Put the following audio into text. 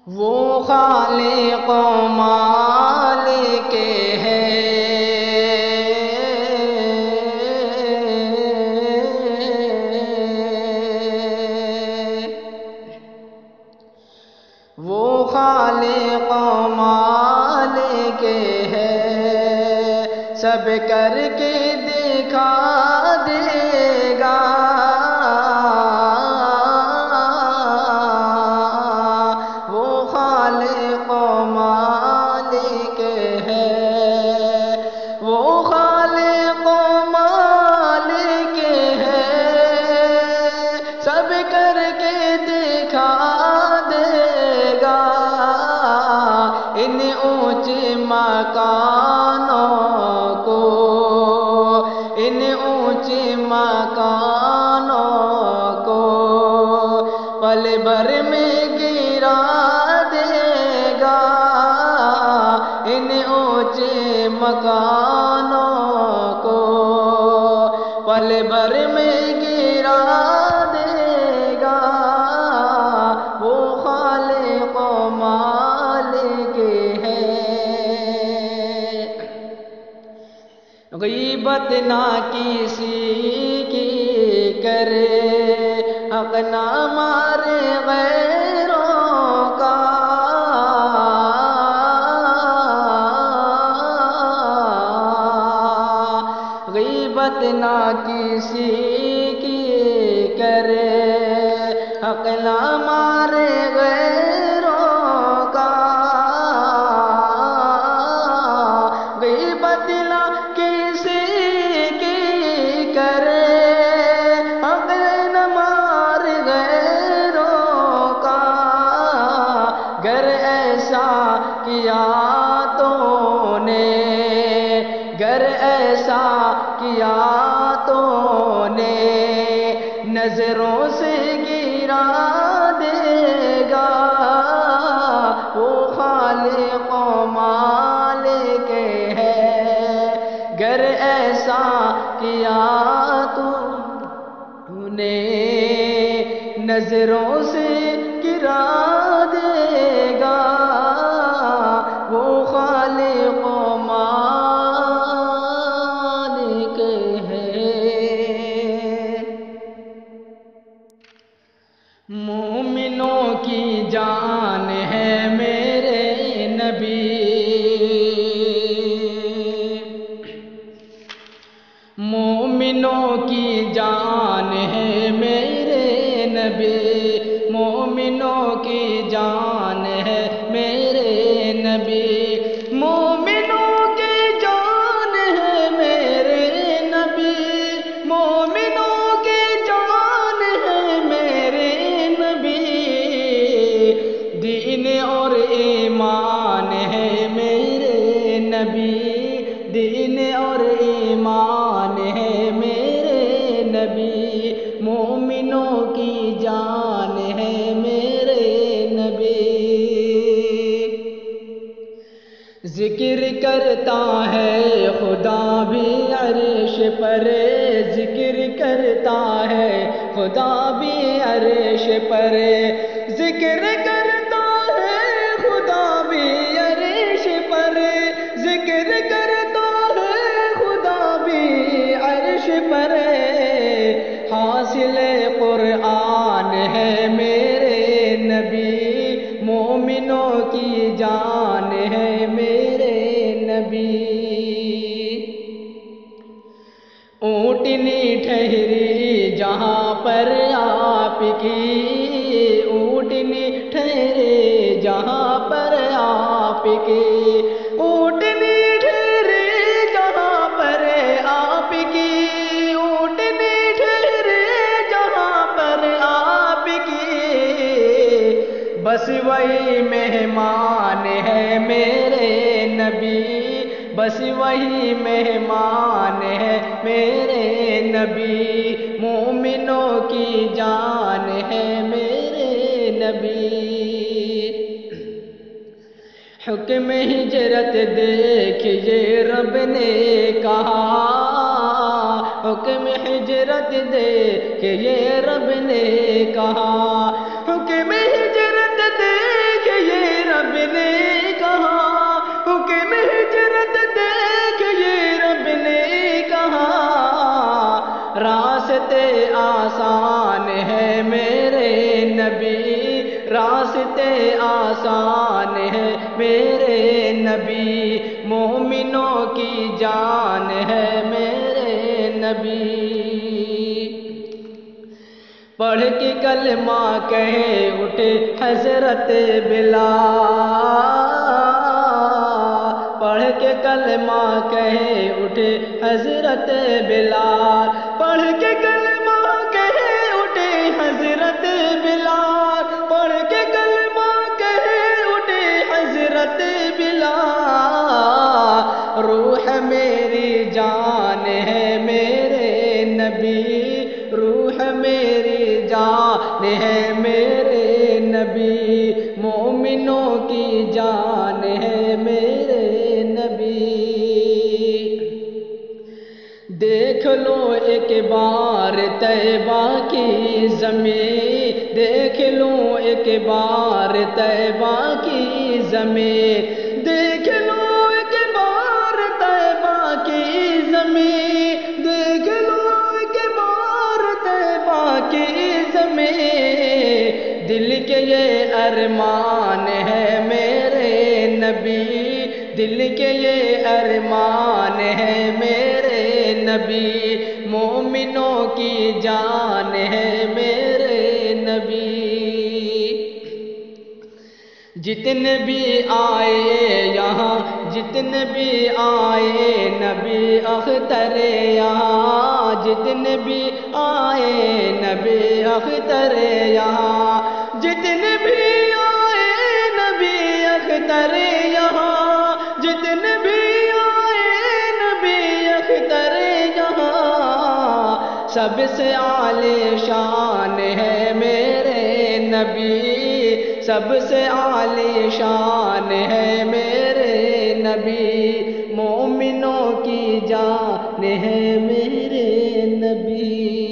وہ خالق و مالک ہے، وہ خالق و مالک ہے، سب کر کے دکھا دے گا، وہ خالق و مالک ہے، وہ خالق و مالک ہے، سب کر کے دکھا دے گا، ان اونچے مکانوں کو، ان اونچے مکانوں کو پل بھر میں گرا دے گا، ان اونچے مکانوں کو پل بھر میں گرا دے گا، وہ خالق و مالک ہے۔ غیبت نہ کسی کی کرے، حق نہ مارے غیروں کا، غیبت نہ کسی کی کرے، حق نہ مارے غیروں کا، غیبت نہ کسی کی کرے، حق نہ مارے غیروں کا، گر ایسا کیا تو نے، گر ایسا کیا تو نے نظروں سے گرا دے گا، وہ خالق و مالک ہے، گر ایسا کیا تو نے نظروں سے گرا دے گا، وہ خالق و مالک ہے۔ مومنوں کی جان ہے میرے نبی، مومنوں کی جان ہے میرے نبی، مومنوں کی جان ہے میرے نبی، مومنوں کی جان ہے میرے نبی، مومنوں کی جان ہے میرے نبی، دین اور ایمان ہے میرے نبی، دین اور ایمان ہے میرے نبی، مومنوں کی جان ہے میرے نبی، ذکر کرتا ہے خدا بھی عرش پر، ذکر کرتا ہے خدا بھی عرش پر، ذکر کرتا ہے خدا بھی عرش پر، ذکر کرتا ہے خدا بھی عرش پر، حاصل قرآن ہے میرے نبی، مومنوں کی جان ہے میرے نبی، اونٹنی ٹھہری جہاں پر آپ کی، اونٹنی ٹھہری جہاں پر آپ کی، اونٹنی ٹھہری جہاں پر آپ کی، اونٹنی ٹھہری جہاں پر آپ کی، بس وہی مہمان ہے میرے نبی، بس وہی مہمان ہے میرے نبی، مومنوں کی جان ہے میرے نبی، حکم ہجرت دیکھیے رب نے کہا، حکم ہجرت دے کہ یہ رب نے کہا، حکم ہجرت دے کہ یہ رب نے کہا، حکم ہجرت دے کہ یہ رب نے کہا، راستے آسان ہے میرے نبی، راستے آسان ہے میرے نبی، مومنوں کی جان ہے میرے نبی۔ پڑھ کے کلمہ کہے اٹھے حضرت بلال، پڑھ کے کلمہ کہے اٹھے حضرت بلال، پڑھ کے کلمہ کہے اٹھے حضرت بلال، پڑھ کے کلمہ کہے اٹھے حضرت بلال، روح میری جان ہے میرے نبی، روح میری جان ہے میرے نبی، مومنوں کی جان ہے میرے نبی۔ دیکھ لو ایک بار طیبہ کی زمین، دیکھ لو ایک بار طیبہ کی زمین، دیکھ لو ایک بار طیبہ کی زمین، دیکھ لو ایک بار طیبہ کی زمین، دل کے یہ ارمان ہے میرے نبی، دل کے یہ ارمان ہے میرے نبی، مومنوں کی جان ہے میرے نبی۔ جتنے بھی آئے یہاں، جتنے بھی آئے نبی اختر یہاں، جتنے بھی آئے نبی اختر یہاں، جتنے بھی آئے نبی اختر یہاں، جتنے بھی آئے نبی اختر یہاں، سب سے عالی شان ہے میرے نبی، سب سے عالی شان ہے میرے نبی، مومنوں کی جان ہے میرے نبی۔